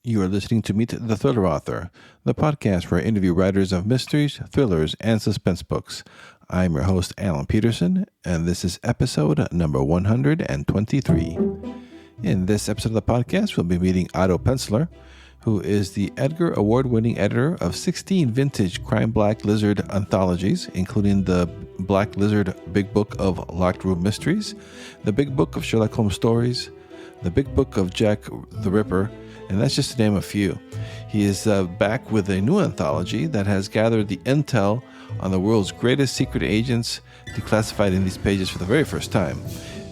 You are listening to Meet the Thriller Author, the podcast where I interview writers of mysteries, thrillers, and suspense books. I'm your host, Alan Peterson, and this is episode number 123. In this episode of the podcast, we'll be meeting Otto Penzler, who is the Edgar Award-winning editor of 16 vintage Crime Black Lizard anthologies, including the Black Lizard Big Book of Locked Room Mysteries, the Big Book of Sherlock Holmes Stories, the Big Book of Jack the Ripper, and that's just to name a few. He is back with a new anthology that has gathered the intel on the world's greatest secret agents declassified in these pages for the very first time.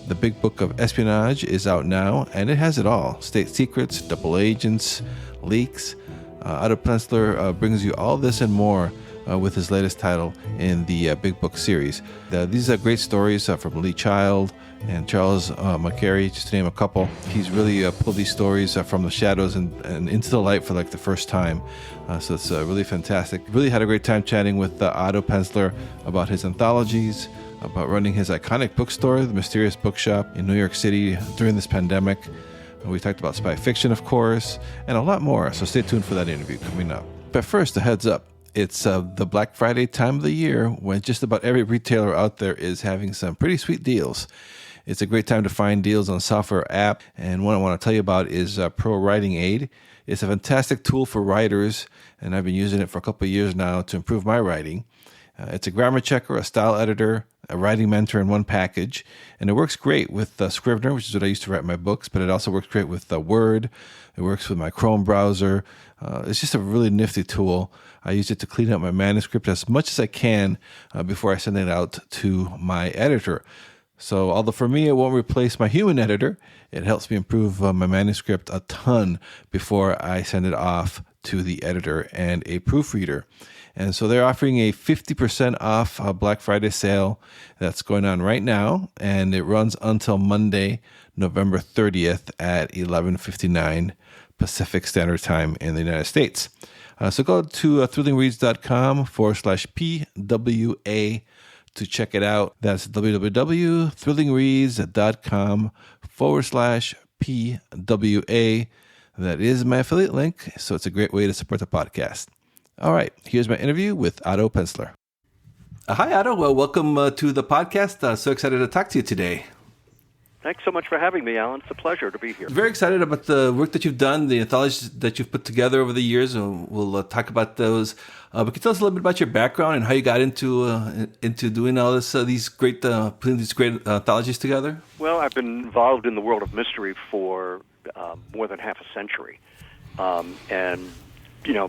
The Big Book of Espionage is out now, and it has it all. State secrets, double agents, leaks. Otto Penzler brings you all this and more with his latest title in the Big Book series. These are great stories from Lee Child and Charles McCary, just to name a couple. He's really pulled these stories from the shadows and into the light for like the first time. So it's really fantastic. Really had a great time chatting with Otto Penzler about his anthologies, about running his iconic bookstore, the Mysterious Bookshop in New York City during this pandemic. We talked about spy fiction, of course, and a lot more. So stay tuned for that interview coming up. But first, a heads up. It's the Black Friday time of the year when just about every retailer out there is having some pretty sweet deals. It's a great time to find deals on software app, and one I want to tell you about is Pro Writing Aid. It's a fantastic tool for writers, and I've been using it for a couple of years now to improve my writing. It's a grammar checker, a style editor, a writing mentor in one package, and it works great with Scrivener, which is what I used to write my books, but it also works great with Word. It works with my Chrome browser. It's just a really nifty tool. I use it to clean up my manuscript as much as I can before I send it out to my editor. So although for me it won't replace my human editor, it helps me improve my manuscript a ton before I send it off to the editor and a proofreader. And so they're offering a 50% off Black Friday sale that's going on right now, and it runs until Monday, November 30th at 11:59 Pacific Standard Time in the United States. So go to thrillingreads.com/PWA to check it out. That's www.thrillingreads.com/PWA. That is my affiliate link, so it's a great way to support the podcast. All right, here's my interview with Otto Penzler. Hi, Otto. Well, welcome to the podcast. So excited to talk to you today. Thanks so much for having me, Alan. It's a pleasure to be here. Very excited about the work that you've done, the anthologies that you've put together over the years, and we'll talk about those. But can you tell us a little bit about your background and how you got into doing all this, putting these great anthologies together? Well, I've been involved in the world of mystery for more than half a century, and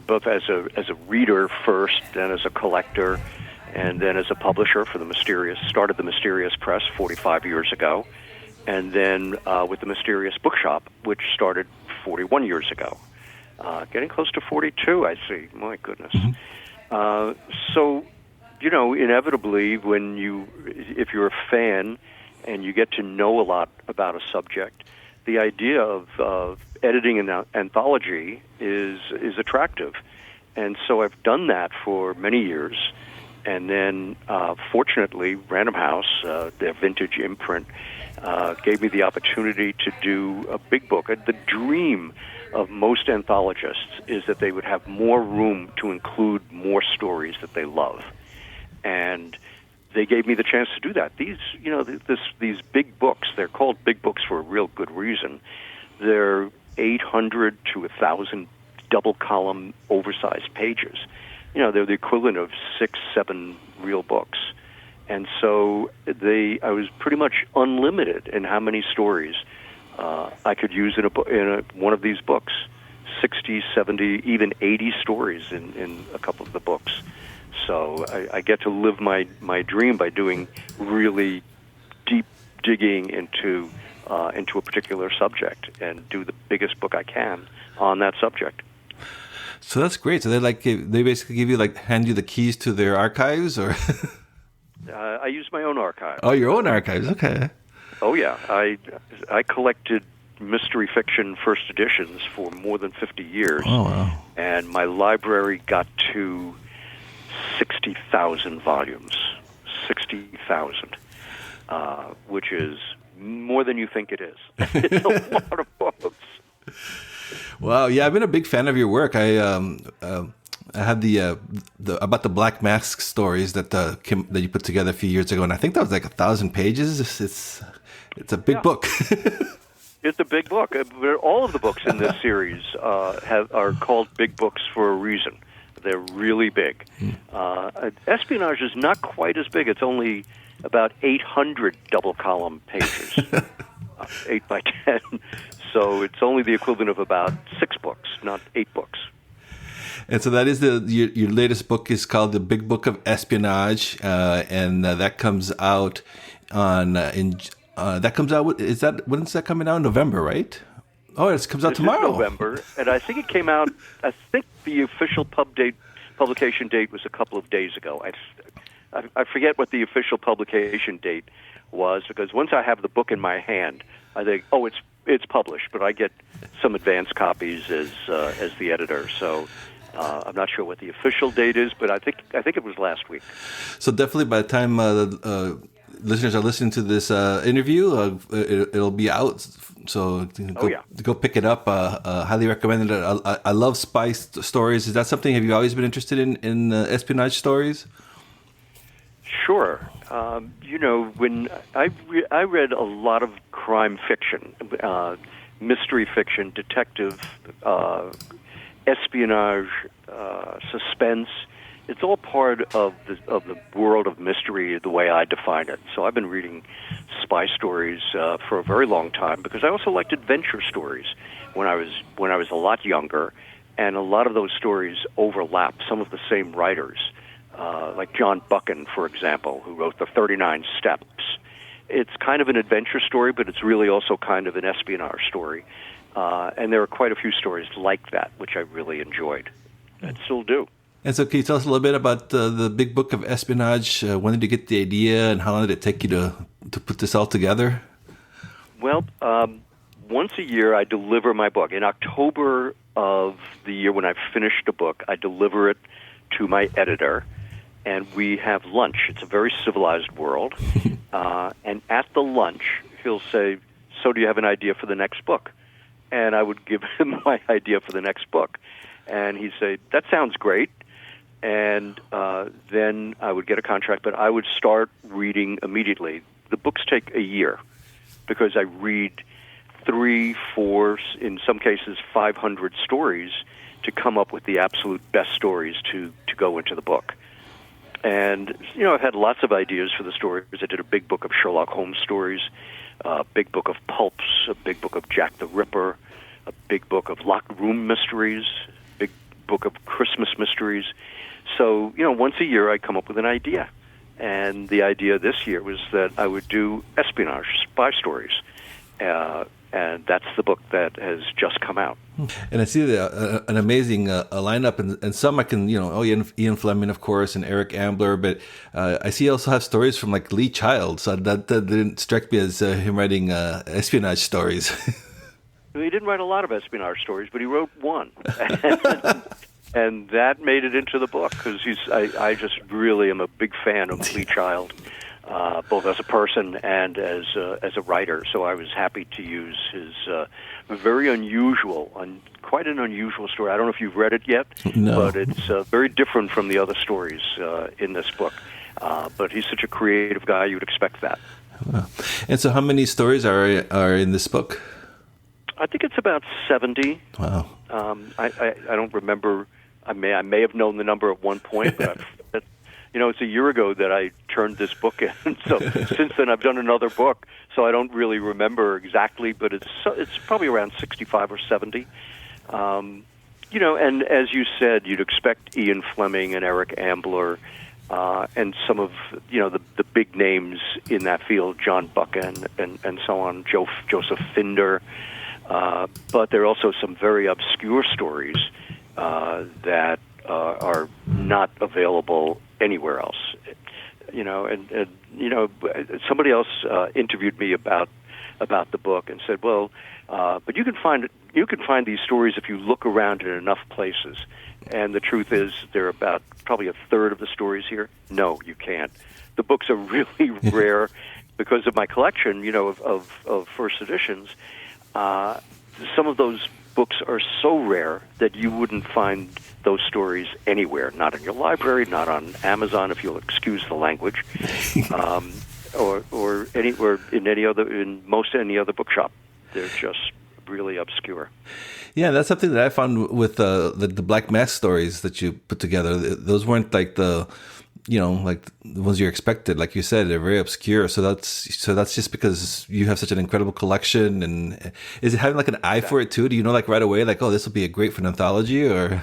both as a reader first, then as a collector, and then as a publisher for started the Mysterious Press 45 years ago. And then with the Mysterious Bookshop, which started 41 years ago. Getting close to 42, I see. My goodness. Mm-hmm. So, inevitably, if you're a fan and you get to know a lot about a subject, the idea of editing an anthology is attractive. And so I've done that for many years. And then, fortunately, Random House, their vintage imprint, gave me the opportunity to do a big book. The dream of most anthologists is that they would have more room to include more stories that they love. And they gave me the chance to do that. These big books, they're called big books for a real good reason. They're 800 to 1,000 double-column, oversized pages. They're the equivalent of 6-7 real books. And so I was pretty much unlimited in how many stories I could use in one of these books. 60, 70, even 80 stories in a couple of the books. So I get to live my dream by doing really deep digging into a particular subject and do the biggest book I can on that subject. So that's great. So they basically hand you the keys to their archives, or? I use my own archive. Oh, your own archives. Okay. Oh yeah, I collected mystery fiction first editions for more than 50 years. Oh wow. And my library got to 60,000 volumes. 60,000, which is more than you think it is. It's a lot of books. Wow, yeah, I've been a big fan of your work. I had the about the Black Mask stories that that you put together a few years ago, and I think that was like 1,000 pages. It's a big book. It's a big book. All of the books in this series are called big books for a reason. They're really big. Espionage is not quite as big. It's only about 800 double-column pages, 8 by 10. So it's only the equivalent of about 6 books, not 8 books. And so that is your latest book is called The Big Book of Espionage, and that comes out on when's that coming out? In November, right? Oh, it comes out tomorrow. It's November, and I think it came out. I think the official publication date was a couple of days ago. I forget what the official publication date was, because once I have the book in my hand, I think, oh, it's published, but I get some advance copies as the editor. So I'm not sure what the official date is, but I think it was last week. So definitely, by the time listeners are listening to this interview, it'll be out. So go pick it up. Highly recommend it. I love spy stories. Is that something? Have you always been interested in espionage stories? Sure. When I read a lot of crime fiction, mystery fiction, detective, espionage, suspense. It's all part of the world of mystery, the way I define it. So I've been reading spy stories for a very long time, because I also liked adventure stories when I was a lot younger, and a lot of those stories overlap some of the same writers, like John Buchan, for example, who wrote the 39 Steps. It's kind of an adventure story, but it's really also kind of an espionage story. And there are quite a few stories like that, which I really enjoyed and still do. And so can you tell us a little bit about the Big Book of Espionage? When did you get the idea, and how long did it take you to put this all together? Well, once a year I deliver my book. In October of the year when I've finished a book, I deliver it to my editor, and we have lunch. It's a very civilized world. And at the lunch, he'll say, "So do you have an idea for the next book?" And I would give him my idea for the next book. And he'd say, "That sounds great." And then I would get a contract, but I would start reading immediately. The books take a year, because I read 3, 4, in some cases 500 stories to come up with the absolute best stories to go into the book. And, I've had lots of ideas for the stories. I did a big book of Sherlock Holmes stories, a big book of pulps, a big book of Jack the Ripper, a big book of locked room mysteries, big book of Christmas mysteries. So, once a year I come up with an idea. And the idea this year was that I would do espionage, spy stories. And that's the book that has just come out. And I see an amazing lineup, and some I can, Ian Fleming, of course, and Eric Ambler, but I see you also have stories from like Lee Child, so that didn't strike me as him writing espionage stories. He didn't write a lot of espionage stories, but he wrote one. And that made it into the book, because I just really am a big fan of Lee Child, both as a person and as a writer. So I was happy to use his very unusual, quite an unusual story. I don't know if you've read it yet, no. But it's very different from the other stories in this book. But he's such a creative guy, you would expect that. Wow. And so how many stories are in this book? I think it's about 70. Wow. I don't remember. I may have known the number at one point, but it's a year ago that I turned this book in. So since then, I've done another book, so I don't really remember exactly, but it's probably around 65 or 70. And as you said, you'd expect Ian Fleming and Eric Ambler, and some of the big names in that field, John Buchan and so on, Joseph Finder. But there are also some very obscure stories that are not available anywhere else. Somebody else interviewed me about the book and said, "Well, but you can find these stories if you look around in enough places." And the truth is, there are about probably a third of the stories here. No, you can't. The books are really rare because of my collection, of first editions. Some of those books are so rare that you wouldn't find those stories anywhere, not in your library, not on Amazon, if you'll excuse the language, or anywhere in most any other bookshop. They're just really obscure. Yeah, that's something that I found with the Black Mask stories that you put together. Those weren't like like the ones you expected. Like you said, they're very obscure. So that's just because you have such an incredible collection. And is it having like an eye for it too? Do you know like right away, like, oh, this will be great for an anthology, or?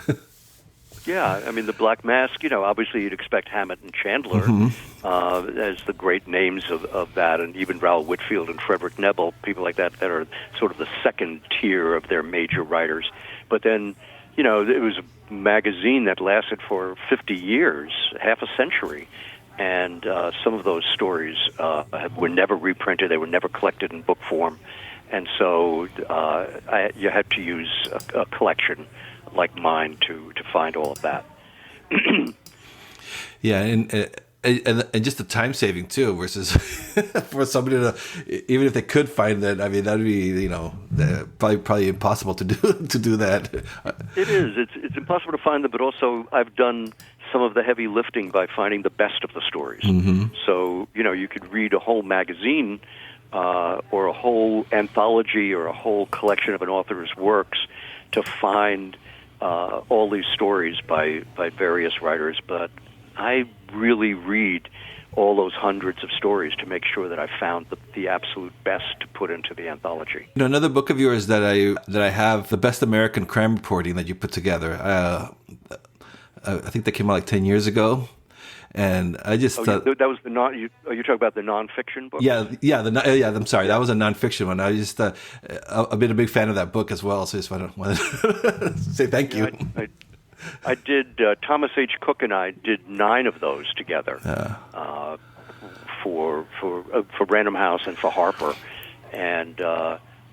Yeah, I mean, the Black Mask, obviously you'd expect Hammett and Chandler as the great names of that, and even Raoul Whitfield and Frederick Nebel, people like that are sort of the second tier of their major writers. But then, it was a magazine that lasted for 50 years, half a century, and some of those stories were never reprinted, they were never collected in book form, and so you had to use a collection like mine to find all of that. Yeah, and just the time saving too, versus for somebody to, even if they could find that, I mean, that'd be probably impossible to do that. It is. It's impossible to find them, but also I've done some of the heavy lifting by finding the best of the stories. So you could read a whole magazine or a whole anthology or a whole collection of an author's works to find all these stories by various writers, but I really read all those hundreds of stories to make sure that I found the absolute best to put into the anthology. Another book of yours that I have, the Best American Crime Reporting, that you put together. I think that came out like 10 years ago. And I just thought that was the non. You talking about the nonfiction book? Yeah. I'm sorry, that was a nonfiction one. I just I've been a big fan of that book as well. So I just want to say thank you. I did. Thomas H. Cook and I did 9 of those together for Random House and for Harper, and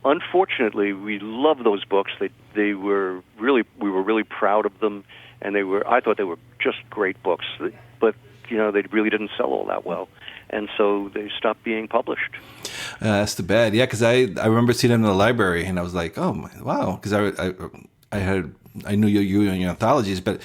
unfortunately, we love those books. We were really proud of them, and I thought they were just great books. But they really didn't sell all that well, and so they stopped being published. That's too bad. Yeah, because I remember seeing them in the library, and I was like, oh wow, because I knew you and your anthologies, but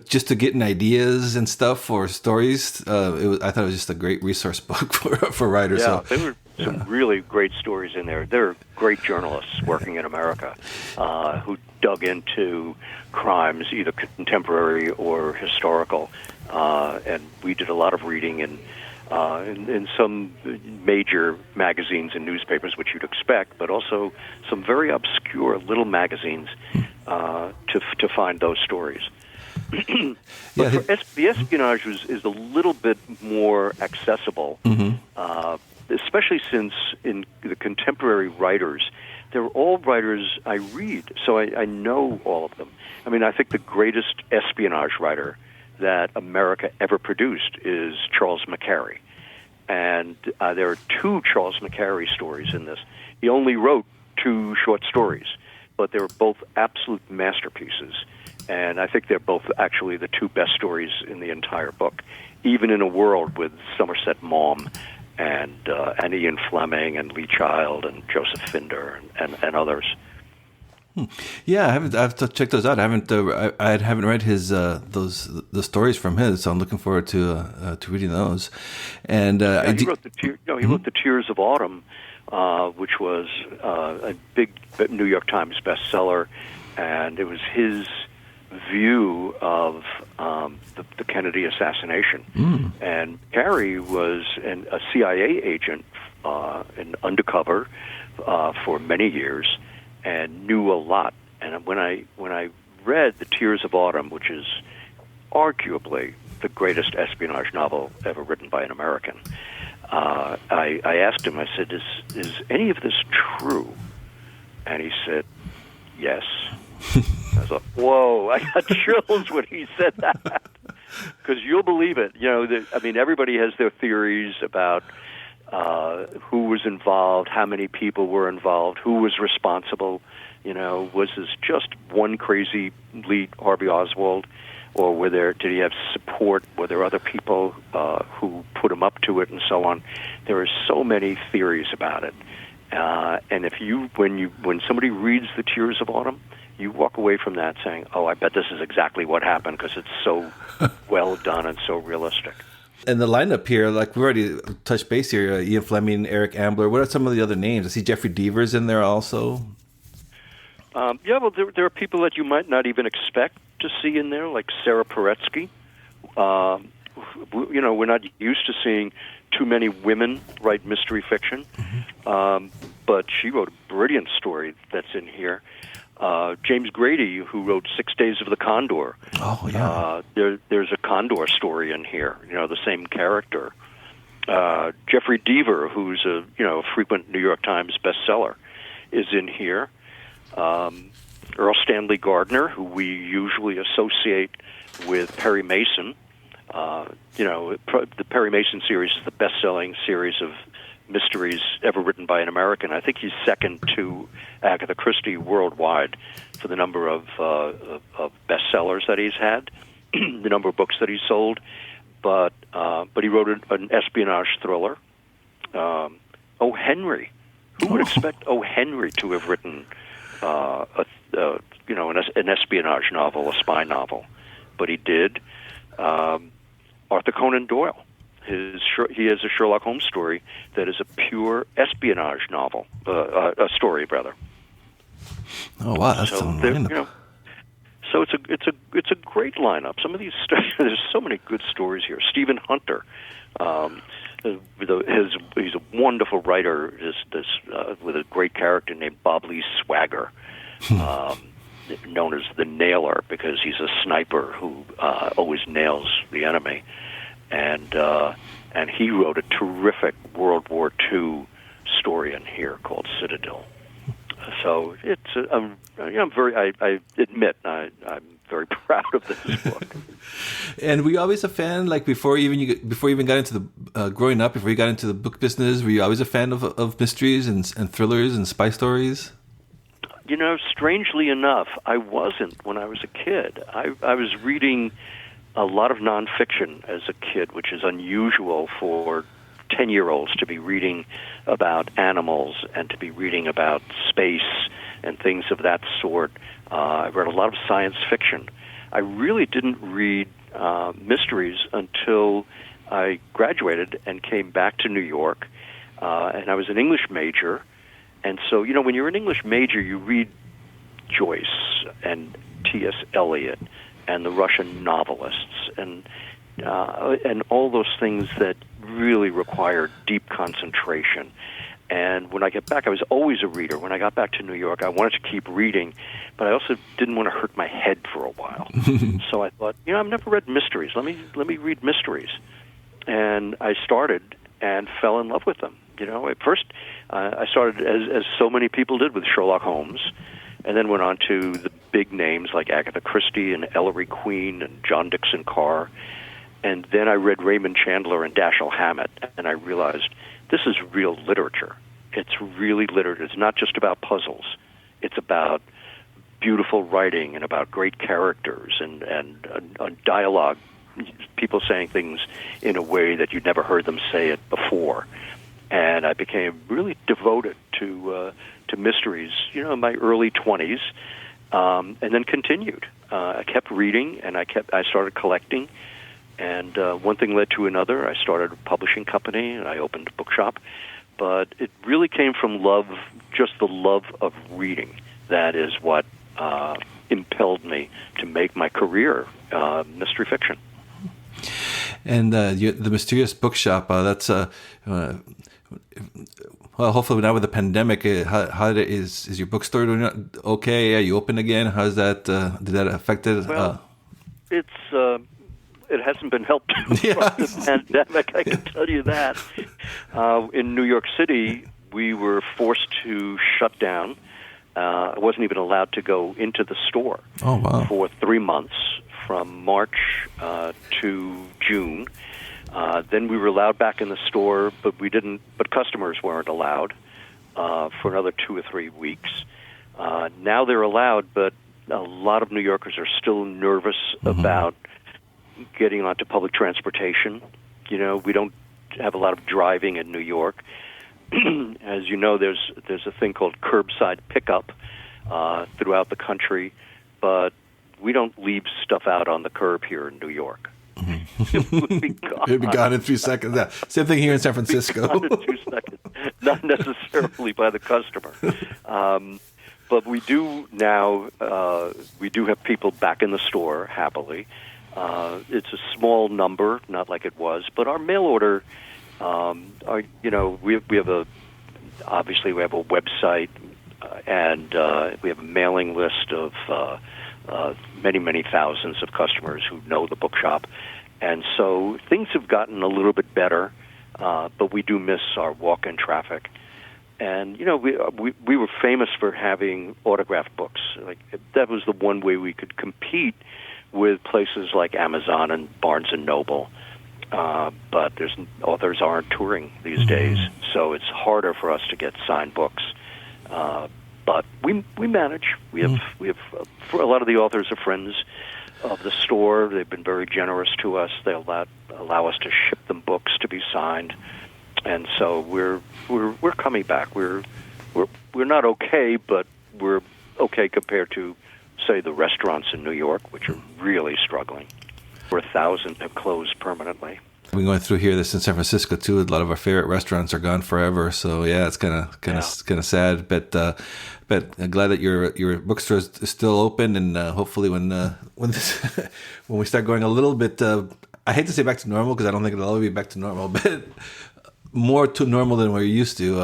just to getting ideas and stuff or stories, I thought it was just a great resource book for writers. Yeah, there were some really great stories in there. There are great journalists working in America who dug into crimes, either contemporary or historical, and we did a lot of reading in some major magazines and newspapers, which you'd expect, but also some very obscure little magazines to find those stories. But the espionage is a little bit more accessible, especially since in the contemporary writers, they're all writers I read, so I know all of them. I mean, I think the greatest espionage writer that America ever produced is Charles McCary. And there are 2 Charles McCary stories in this. He only wrote 2 short stories, but they were both absolute masterpieces. And I think they're both actually the 2 best stories in the entire book, even in a world with Somerset Maugham and Ian Fleming and Lee Child and Joseph Finder and others. Yeah, I have to check those out. I haven't read his the stories from his, so I'm looking forward to reading those. And he wrote the Tears of Autumn, which was a big New York Times bestseller, and it was his view of the Kennedy assassination. And Carey was a CIA agent, an undercover for many years, and knew a lot. And when I read The Tears of Autumn, which is arguably the greatest espionage novel ever written by an American, I asked him, I said, is any of this true? And he said, yes. I was like, whoa, I got chills when he said that. Because you'll believe it. Everybody has their theories about who was involved, how many people were involved, who was responsible. Was this just one crazy Lee Harvey Oswald, or did he have support? Were there other people who put him up to it, and so on? There are so many theories about it. And when somebody reads The Tears of Autumn, you walk away from that saying, "Oh, I bet this is exactly what happened," because it's so well done and so realistic. And the lineup here, like we already touched base here, Ian Fleming, Eric Ambler. What are some of the other names? I see Jeffrey Deaver's in there also. Yeah, well, there are people that you might not even expect to see in there, like Sarah Paretsky. We're not used to seeing too many women write mystery fiction, but she wrote a brilliant story that's in here. James Grady, who wrote 6 Days of the Condor. Oh, yeah. There's a Condor story in here, the same character. Jeffrey Deaver, who's a frequent New York Times bestseller, is in here. Earl Stanley Gardner, who we usually associate with Perry Mason. The Perry Mason series is the best-selling series of mysteries ever written by an American. I think he's second to Agatha Christie worldwide for the number of bestsellers that he's had, the number of books that he's sold. But he wrote an espionage thriller. O. Henry. Who would expect O. Henry to have written an espionage novel, a spy novel? But he did. Arthur Conan Doyle. He has a Sherlock Holmes story that is a pure espionage novel, a story rather. Oh wow, that's so lineup. So it's a great lineup. Some of these there's so many good stories here. Stephen Hunter, he's a wonderful writer. With a great character named Bob Lee Swagger, known as the Nailer because he's a sniper who always nails the enemy. And he wrote a terrific World War II story in here called Citadel. So I admit I'm very proud of this book. And were you always a fan? Like before you even got into the growing up, before you got into the book business, were you always a fan of mysteries and thrillers and spy stories? Strangely enough, I wasn't when I was a kid. I was reading a lot of nonfiction as a kid, which is unusual for 10-year-olds to be reading about animals and to be reading about space and things of that sort. I read a lot of science fiction. I really didn't read mysteries until I graduated and came back to New York, and I was an English major. And so, when you're an English major, you read Joyce and T.S. Eliot and the Russian novelists and all those things that really require deep concentration. And when I get back, I was always a reader. When I got back to New York, I wanted to keep reading, but I also didn't want to hurt my head for a while. So I thought, I've never read mysteries. Let me read mysteries. And I started and fell in love with them. At first, I started, as so many people did, with Sherlock Holmes, and then went on to the big names like Agatha Christie and Ellery Queen and John Dixon Carr. And then I read Raymond Chandler and Dashiell Hammett, and I realized this is real literature. It's really literature. It's not just about puzzles. It's about beautiful writing and about great characters and dialogue, people saying things in a way that you'd never heard them say it before. And I became really devoted to mysteries, in my early 20s, and then continued. I kept reading, and I started collecting, and one thing led to another. I started a publishing company, and I opened a bookshop. But it really came from love, just the love of reading. That is what impelled me to make my career mystery fiction. And the Mysterious Bookshop, that's well, hopefully now with the pandemic, how is your bookstore doing? Okay, are you open again? How's that? Did that affect it? Well, it hasn't been helped by the pandemic, I can tell you that. In New York City, we were forced to shut down. I wasn't even allowed to go into the store for 3 months, from March to June. Then we were allowed back in the store, but customers weren't allowed for another 2 or 3 weeks. Now they're allowed, but a lot of New Yorkers are still nervous about getting onto public transportation. We don't have a lot of driving in New York. As you know, there's a thing called curbside pickup, throughout the country, but we don't leave stuff out on the curb here in New York. It would be gone. It'd be gone in 3 seconds. Yeah. Same thing here in San Francisco. Gone in 2 seconds. Not necessarily by the customer. But we do now, we do have people back in the store, happily. It's a small number, not like it was, but our mail order, we have obviously we have a website, and we have a mailing list of many, many thousands of customers who know the bookshop. And so things have gotten a little bit better, but we do miss our walk-in traffic. And, we were famous for having autographed books. Like, that was the one way we could compete with places like Amazon and Barnes & Noble. But authors aren't touring these days, so it's harder for us to get signed books. But we manage. We have for a lot of the authors are friends of the store. They've been very generous to us. They allow us to ship them books to be signed, and so we're coming back. We're not okay, but we're okay compared to, say, the restaurants in New York, which are really struggling. We're 1,000 have closed permanently. We're going through here. This in San Francisco too. A lot of our favorite restaurants are gone forever. So yeah, it's kind of sad. But I'm glad that your bookstore is still open, and hopefully when we start going a little bit, I hate to say back to normal because I don't think it'll ever be back to normal, but more to normal than we're used to.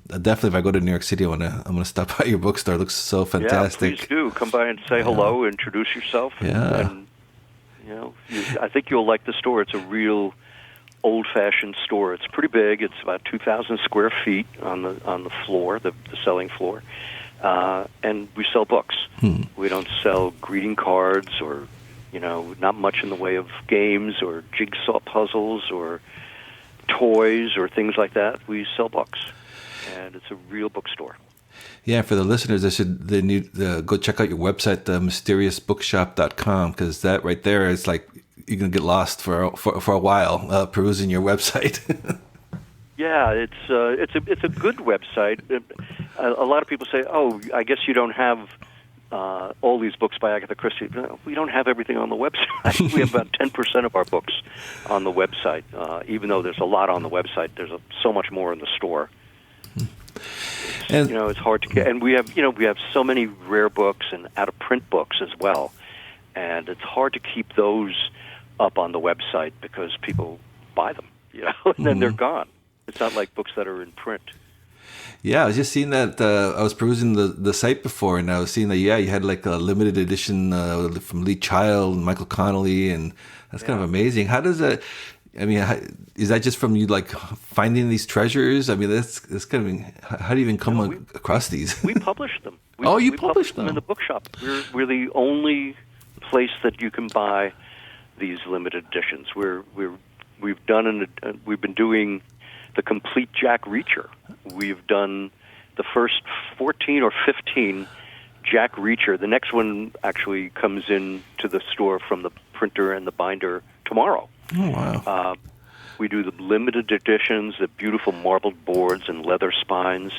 Definitely, if I go to New York City, I'm gonna stop by your bookstore. It looks so fantastic. Yeah, please do come by and say hello, introduce yourself. Yeah. And I think you'll like the store. It's a real old-fashioned store. It's pretty big. It's about 2,000 square feet on the floor, the selling floor, and we sell books. We don't sell greeting cards or not much in the way of games or jigsaw puzzles or toys or things like that. We sell books, and it's a real bookstore. Yeah, for the listeners, they need to go check out your website, mysteriousbookshop.com, because that right there is like you're gonna get lost for a while perusing your website. Yeah, it's a good website. A lot of people say, "Oh, I guess you don't have all these books by Agatha Christie." No, we don't have everything on the website. We have about 10% of our books on the website. Even though there's a lot on the website, there's so much more in the store. And it's hard to get. And we have so many rare books and out of print books as well, and it's hard to keep those up on the website because people buy them, and then they're gone. It's not like books that are in print. Yeah, I was just seeing that. I was perusing the site before, and I was seeing that. Yeah, you had like a limited edition from Lee Child and Michael Connolly, and that's kind of amazing. How does that? I mean, is that just from you like finding these treasures? I mean, that's kind of. How do you even come across these? We publish them. You publish them in the bookshop. We're the only place that you can buy these limited editions. We've been doing the complete Jack Reacher. We've done the first 14 or 15 Jack Reacher. The next one actually comes in to the store from the printer and the binder tomorrow. Oh, wow. We do the limited editions, the beautiful marbled boards and leather spines.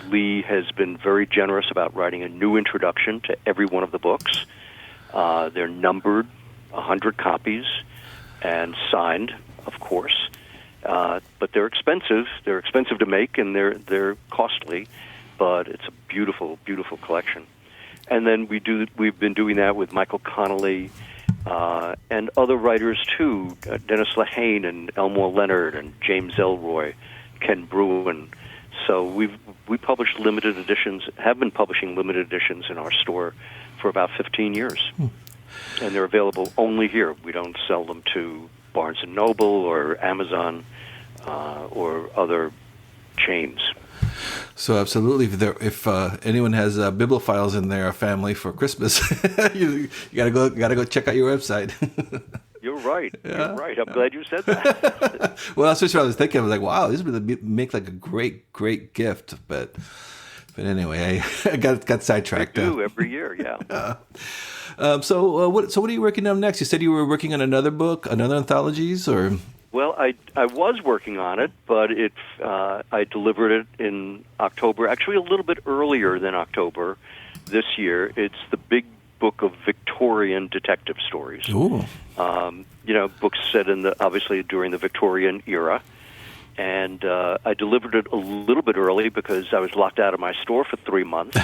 Lee has been very generous about writing a new introduction to every one of the books. They're numbered, 100 copies, and signed, of course. But they're expensive. They're expensive to make, and they're costly. But it's a beautiful, beautiful collection. And then we've been doing that with Michael Connolly and other writers too, Dennis Lehane and Elmore Leonard and James Elroy, Ken Bruin. So we publish limited editions. Have been publishing limited editions in our store for about 15 years. And they're available only here. We don't sell them to Barnes & Noble or Amazon or other chains. So absolutely, if anyone has bibliophiles in their family for Christmas, you gotta go check out your website. You're right. Yeah. You're right. I'm glad you said that. Well, that's what I was thinking. I was like, wow, this would make like a great gift. But anyway, I got sidetracked. We do every year, yeah. So what are you working on next? You said you were working on another book, another anthologies, or? Well, I was working on it, but I delivered it in October, actually a little bit earlier than October this year. It's the big book of Victorian detective stories. Ooh. Books set obviously during the Victorian era. And I delivered it a little bit early because I was locked out of my store for 3 months.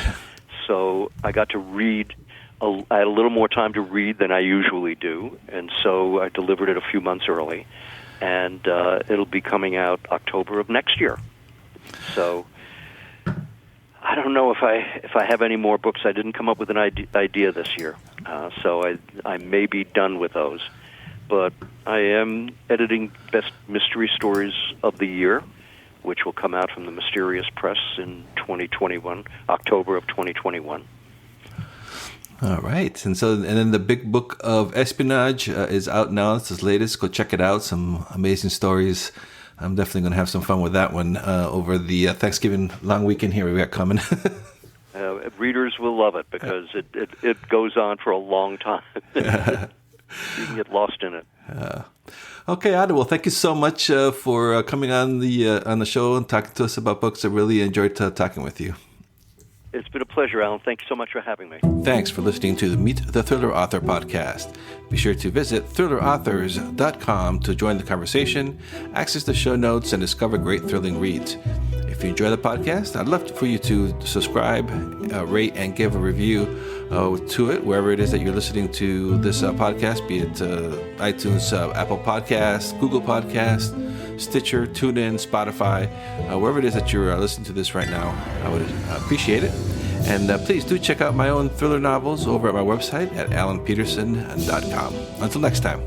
So I got to read. I had a little more time to read than I usually do, and so I delivered it a few months early. And it'll be coming out October of next year. So I don't know if I have any more books. I didn't come up with an idea this year, so I may be done with those. But I am editing Best Mystery Stories of the Year, which will come out from the Mysterious Press in 2021, October of 2021. All right. And then the big book of espionage is out now. It's his latest. Go check it out. Some amazing stories. I'm definitely going to have some fun with that one over the Thanksgiving long weekend here we got coming. Readers will love it because it goes on for a long time. You can get lost in it. Okay, Otto. Well, thank you so much for coming on the show and talking to us about books. I really enjoyed talking with you. It's been a pleasure, Alan. Thank you so much for having me. Thanks for listening to the Meet the Thriller Author podcast. Be sure to visit thrillerauthors.com to join the conversation, access the show notes, and discover great thrilling reads. If you enjoy the podcast, I'd love for you to subscribe, rate, and give a review to it, wherever it is that you're listening to this podcast, be it iTunes, Apple Podcasts, Google Podcasts, Stitcher, TuneIn, Spotify, wherever it is that you're listening to this right now. I would appreciate it. And please do check out my own thriller novels over at my website at alanpeterson.com. Until next time.